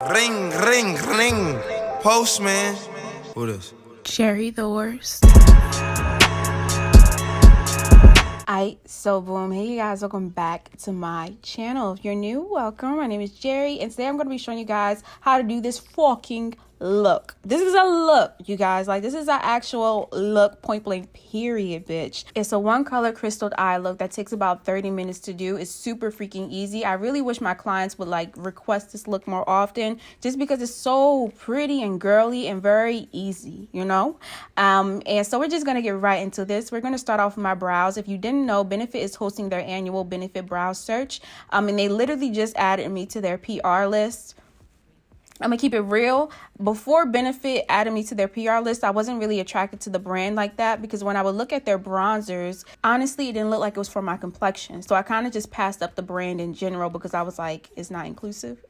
Ring, ring, ring. Postman. Who this? Jarry the worst. So boom, hey you guys, welcome back to my channel. If you're new, welcome. My name is Jarry, and today I'm going to be showing you guys how to do this fucking look. This is a look, you guys. Like, this is an actual look, point blank, period, bitch. It's a one color crystalled eye look that takes about 30 minutes to do. It's super freaking easy. I really wish my clients would like request this look more often, just because it's so pretty and girly and very easy, you know. And so we're just gonna get right into this. We're gonna start off with my brows. If you didn't know, Benefit is hosting their annual Benefit Brow Search, and they literally just added me to their PR list. I'm gonna keep it real. Before Benefit added me to their PR list, I wasn't really attracted to the brand like that, because when I would look at their bronzers, honestly, it didn't look like it was for my complexion. So I kind of just passed up the brand in general because I was like, it's not inclusive.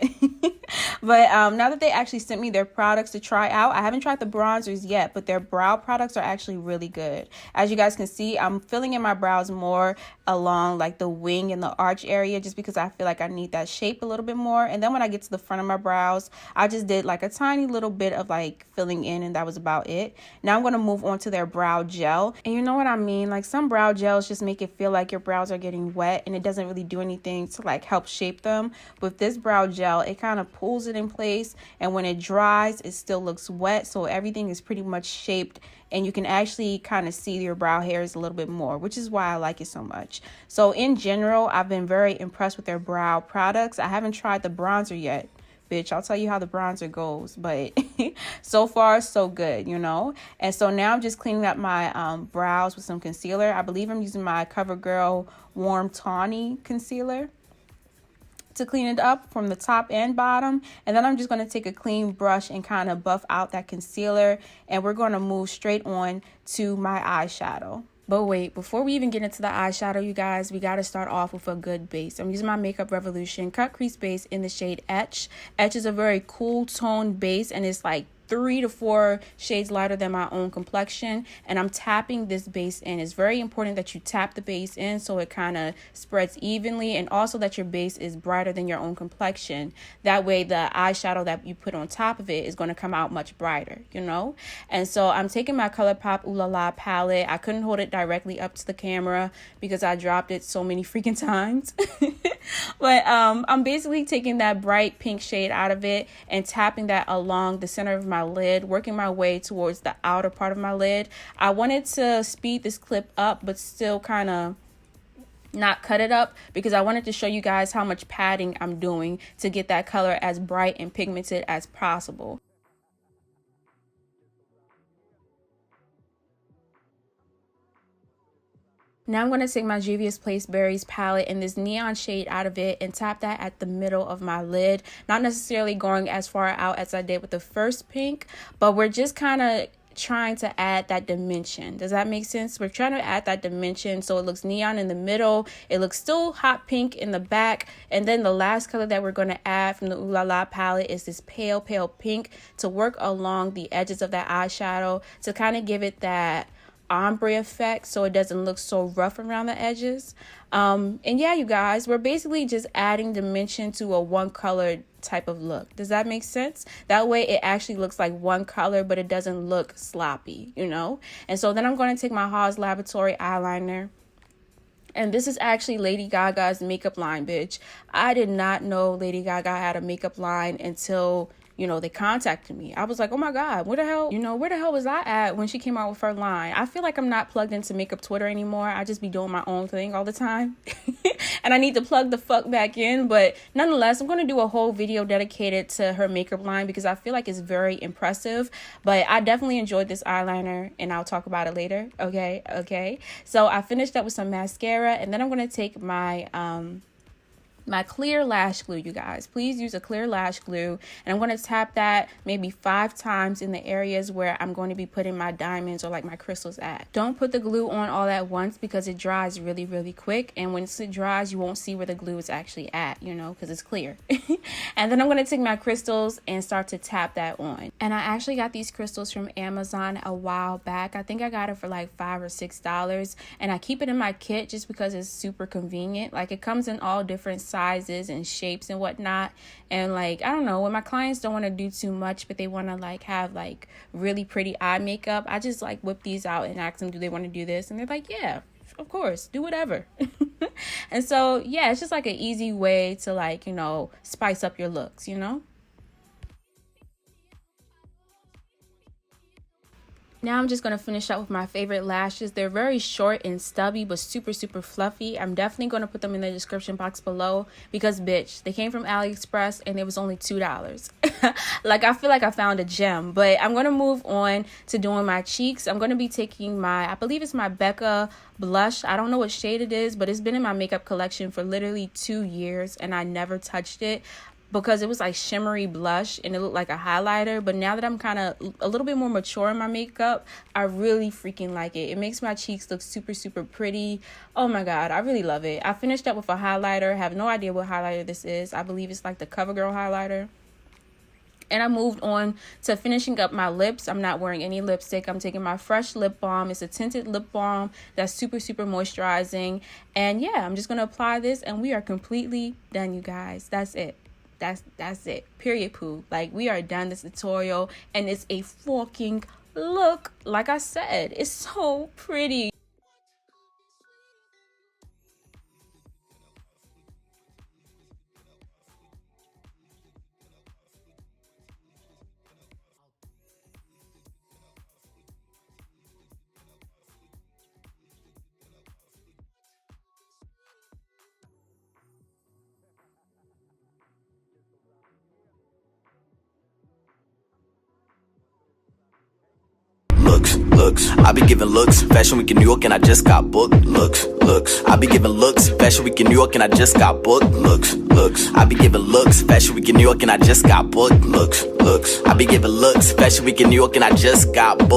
But now that they actually sent me their products to try out, I haven't tried the bronzers yet, but their brow products are actually really good. As you guys can see, I'm filling in my brows more along like the wing and the arch area, just because I feel like I need that shape a little bit more. And then when I get to the front of my brows, I just did like a tiny little bit of like filling in, and that was about it. Now I'm going to move on to their brow gel. And you know what I mean? Like, some brow gels just make it feel like your brows are getting wet, and it doesn't really do anything to like help shape them. With this brow gel, it kind of pulls it in place, and when it dries, it still looks wet. So everything is pretty much shaped, and you can actually kind of see your brow hairs a little bit more, which is why I like it so much. So in general, I've been very impressed with their brow products. I haven't tried the bronzer yet. Bitch, I'll tell you how the bronzer goes, but so far so good, you know. And so now I'm just cleaning up my brows with some concealer. I believe I'm using my CoverGirl Warm Tawny concealer to clean it up from the top and bottom. And then I'm just going to take a clean brush and kind of buff out that concealer, and we're going to move straight on to my eyeshadow. But wait, before we even get into the eyeshadow, you guys, we got to start off with a good base. I'm using my Makeup Revolution Cut Crease base in the shade Etch. Etch is a very cool tone base, and it's like 3 to 4 shades lighter than my own complexion. And I'm tapping this base in. It's very important that you tap the base in so it kind of spreads evenly, and also that your base is brighter than your own complexion. That way the eyeshadow that you put on top of it is going to come out much brighter, you know. And so I'm taking my Colourpop Ooh La La palette. I couldn't hold it directly up to the camera because I dropped it so many freaking times. But I'm basically taking that bright pink shade out of it and tapping that along the center of my lid, working my way towards the outer part of my lid. I wanted to speed this clip up, but still kind of not cut it up, because I wanted to show you guys how much padding I'm doing to get that color as bright and pigmented as possible. Now I'm going to take my Juvias Place Berries palette and this neon shade out of it and tap that at the middle of my lid. Not necessarily going as far out as I did with the first pink, but we're just kind of trying to add that dimension. Does that make sense? We're trying to add that dimension so it looks neon in the middle, it looks still hot pink in the back, and then the last color that we're going to add from the Ooh La La palette is this pale pink to work along the edges of that eyeshadow to kind of give it that ombre effect so it doesn't look so rough around the edges. And yeah, you guys, we're basically just adding dimension to a one color type of look. Does that make sense? That way it actually looks like one color, but it doesn't look sloppy, you know. And so then I'm going to take my Haws Laboratory eyeliner. And this is actually Lady Gaga's makeup line, bitch. I did not know Lady Gaga had a makeup line until, you know, they contacted me. I was like, oh my God, where the hell was I at when she came out with her line? I feel like I'm not plugged into makeup Twitter anymore. I just be doing my own thing all the time. And I need to plug the fuck back in. But nonetheless, I'm going to do a whole video dedicated to her makeup line because I feel like it's very impressive. But I definitely enjoyed this eyeliner, and I'll talk about it later. Okay. So I finished up with some mascara, and then I'm going to take my my clear lash glue, you guys. Please use a clear lash glue, and I'm going to tap that maybe 5 times in the areas where I'm going to be putting my diamonds or like my crystals at. Don't put the glue on all at once because it dries really quick, and once it dries you won't see where the glue is actually at, you know, because it's clear. And then I'm going to take my crystals and start to tap that on. And I actually got these crystals from Amazon a while back. I think I got it for like $5 or $6, and I keep it in my kit just because it's super convenient. Like, it comes in all different sizes sizes and shapes and whatnot. And like, I don't know, when my clients don't want to do too much, but they want to like have like really pretty eye makeup, I just like whip these out and ask them, do they want to do this? And they're like, yeah, of course, do whatever. And so yeah, it's just like an easy way to like, you know, spice up your looks, you know. Now I'm just going to finish up with my favorite lashes. They're very short and stubby, but super, super fluffy. I'm definitely going to put them in the description box below because, bitch, they came from AliExpress and it was only $2. Like, I feel like I found a gem. But I'm going to move on to doing my cheeks. I'm going to be taking my, I believe it's my Becca blush. I don't know what shade it is, but it's been in my makeup collection for literally 2 years and I never touched it, because it was like shimmery blush and it looked like a highlighter. But now that I'm kind of a little bit more mature in my makeup, I really freaking like it. It makes my cheeks look super, super pretty. Oh my God, I really love it. I finished up with a highlighter. I have no idea what highlighter this is. I believe it's like the CoverGirl highlighter. And I moved on to finishing up my lips. I'm not wearing any lipstick. I'm taking my fresh lip balm. It's a tinted lip balm that's super, super moisturizing. And yeah, I'm just going to apply this and we are completely done, you guys. That's it. That's it. Period, poo. Like, we are done this tutorial and it's a fucking look. Like I said, it's so pretty. Looks, I be giving looks, Fashion Week in New York and I just got booked. Looks, I be giving looks, Fashion Week in New York and I just got booked. Looks, I be giving looks, Fashion Week in New York and I just got booked. Looks, I be giving looks, Fashion Week in New York and I just got booked.